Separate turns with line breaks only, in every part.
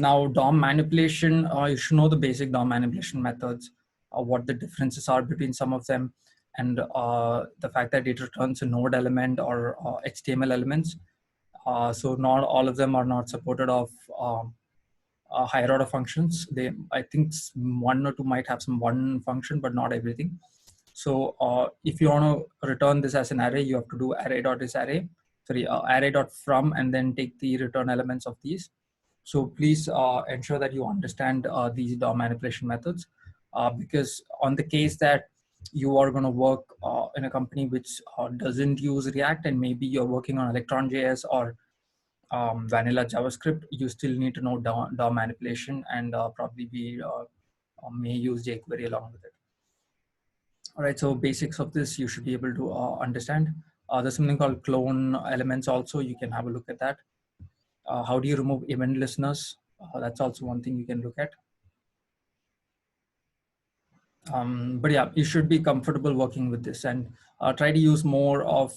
Now, DOM manipulation, you should know the basic DOM manipulation methods, what the differences are between some of them, and the fact that it returns a node element or HTML elements. So not all of them are not supported of higher order functions. I think one or two might have some one function, but not everything. So if you want to return this as an array, you have to do array.isArray, array.from, and then take the return elements of these. So please ensure that you understand these DOM manipulation methods, because on the case that you are going to work in a company which doesn't use React, and maybe you're working on Electron.js or vanilla JavaScript, you still need to know DOM manipulation, and probably we may use jQuery along with it. All right, so basics of this you should be able to understand. There's something called clone elements also. You can have a look at that. How do you remove event listeners? That's also one thing you can look at. But yeah, you should be comfortable working with this, and try to use more of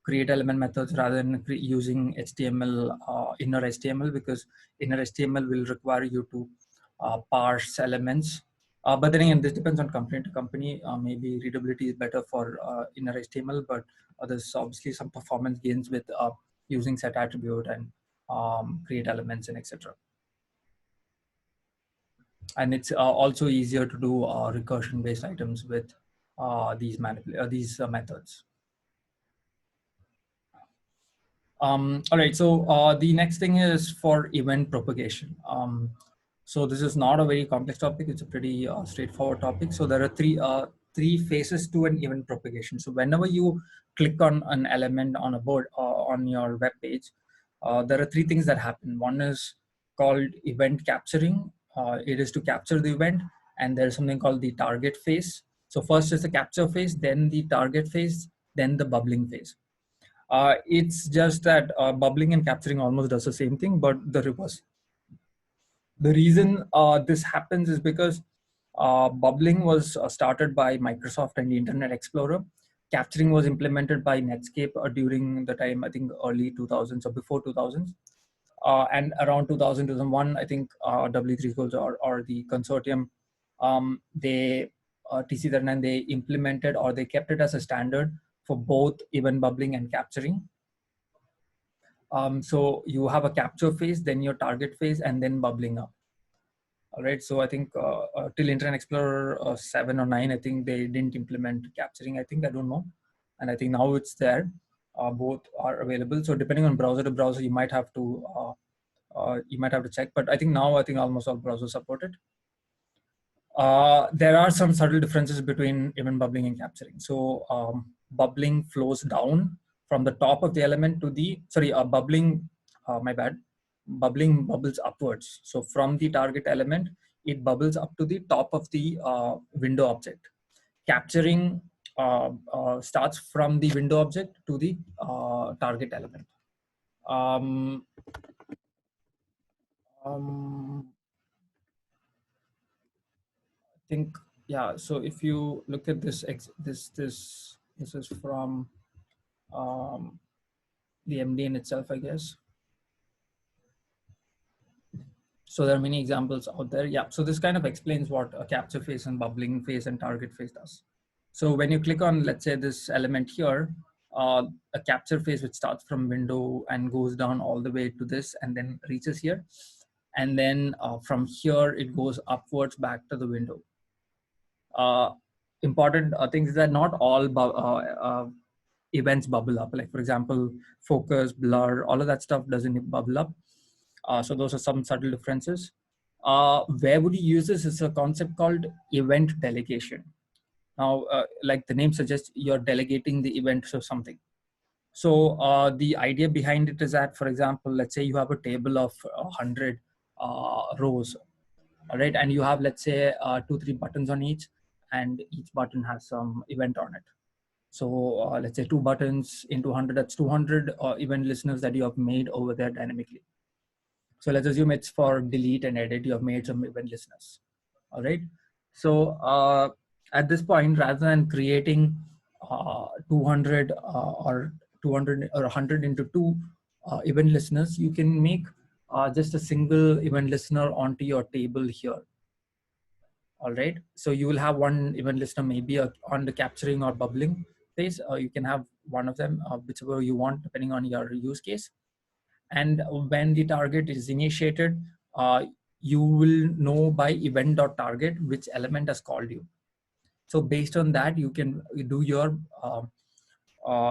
create element methods rather than using HTML, inner HTML, because inner HTML will require you to parse elements. But then again, this depends on company to company. Maybe readability is better for inner HTML, but there's obviously some performance gains with using set attribute and create elements and etc. And it's also easier to do recursion-based items with these methods. All right, so the next thing is for event propagation. So this is not a very complex topic. It's a pretty straightforward topic. So there are three phases to an event propagation. So whenever you click on an element on a board on your web page, there are three things that happen. One is called event capturing. It is to capture the event, and there's something called the target phase. So first is the capture phase, then the target phase, then the bubbling phase. It's just that bubbling and capturing almost does the same thing, but the reverse. The reason this happens is because bubbling was started by Microsoft and the Internet Explorer. Capturing was implemented by Netscape during the time, I think, early 2000s or before 2000s. And around 2000, 2001, I think W3 Schools or the consortium, they TC39, they implemented or they kept it as a standard for both event bubbling and capturing. So you have a capture phase, then your target phase, and then bubbling up. All right. So I think till Internet Explorer 7 or 9, I think they didn't implement capturing. I don't know, and I think now it's there. Both are available. So depending on browser to browser, you might have to check. But I think now almost all browsers support it. There are some subtle differences between event bubbling and capturing. So bubbling flows down from the top of the element to the, bubbling, bubbling bubbles upwards. So from the target element, it bubbles up to the top of the window object. Capturing starts from the window object to the target element. I think, yeah, so if you look at this, this is from the MDN itself, I guess. So there are many examples out there. Yeah, so this kind of explains what a capture phase and bubbling phase and target phase does. So when you click on, let's say, this element here, a capture phase which starts from window and goes down all the way to this and then reaches here. And then from here, it goes upwards back to the window. Important things is that not all events bubble up. Like, for example, focus, blur, all of that stuff doesn't bubble up. So those are some subtle differences. Where would you use this? It's a concept called event delegation. Now, like the name suggests, you're delegating the event to something. So the idea behind it is that, for example, let's say you have a table of 100 rows, all right, and you have, let's say, 2-3 buttons on each, and each button has some event on it. So let's say 2 buttons into 100, that's 200 event listeners that you have made over there dynamically. So let's assume it's for delete and edit, you have made some event listeners. All right. So at this point, rather than creating 200 or 200 or 100 into 2 event listeners, you can make just a single event listener onto your table here. All right. So you will have one event listener maybe on the capturing or bubbling phase. You can have one of them, whichever you want, depending on your use case. And when the target is initiated, you will know by event.target which element has called you. So based on that, you can do your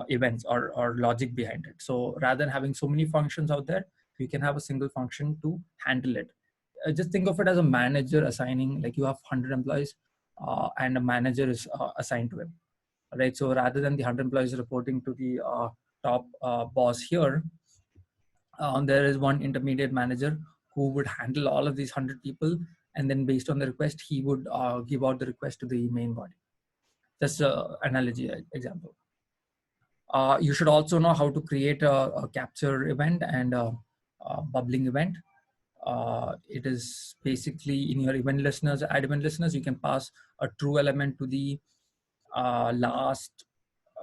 events or logic behind it. So rather than having so many functions out there, you can have a single function to handle it. Just think of it as a manager assigning, like you have 100 employees and a manager is assigned to him. Right. So rather than the 100 employees reporting to the top boss here, there is one intermediate manager who would handle all of these 100 people, and then based on the request, he would give out the request to the main body. Just an analogy example. You should also know how to create a capture event and a bubbling event. It is basically in your event listeners, add event listeners, you can pass a true element to the last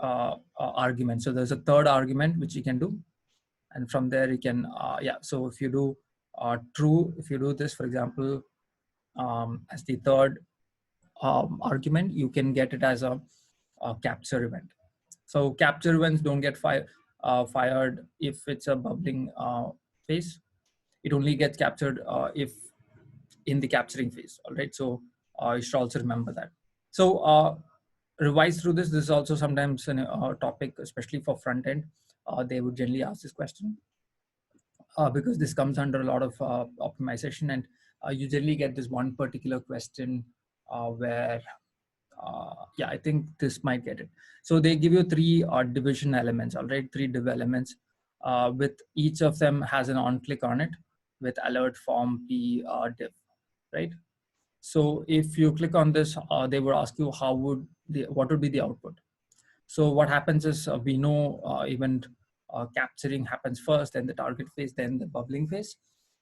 argument. So there's a third argument which you can do. And from there you can, yeah, so if you do true, if you do this, for example, as the third argument, you can get it as a capture event. So capture events don't get fired if it's a bubbling phase. It only gets captured if in the capturing phase. All right. So you should also remember that. So revise through this. This is also sometimes a topic, especially for front end. They would generally ask this question because this comes under a lot of optimization, and you generally get this one particular question where yeah, I think this might get it. So they give you three division elements, all right, three div elements, with each of them has an on click on it with alert form p div, right? So if you click on this, they would ask you what would be the output. So what happens is we know event capturing happens first, then the target phase, then the bubbling phase.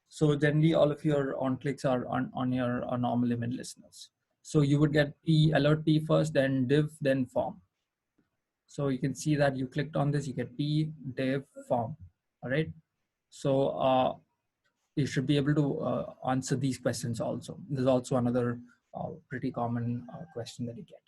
So generally all of your on clicks are on your normal event listeners. So you would get P alert P first, then div, then form. So you can see that you clicked on this, you get P, div, form. All right. So you should be able to answer these questions also. There's also another pretty common question that you get.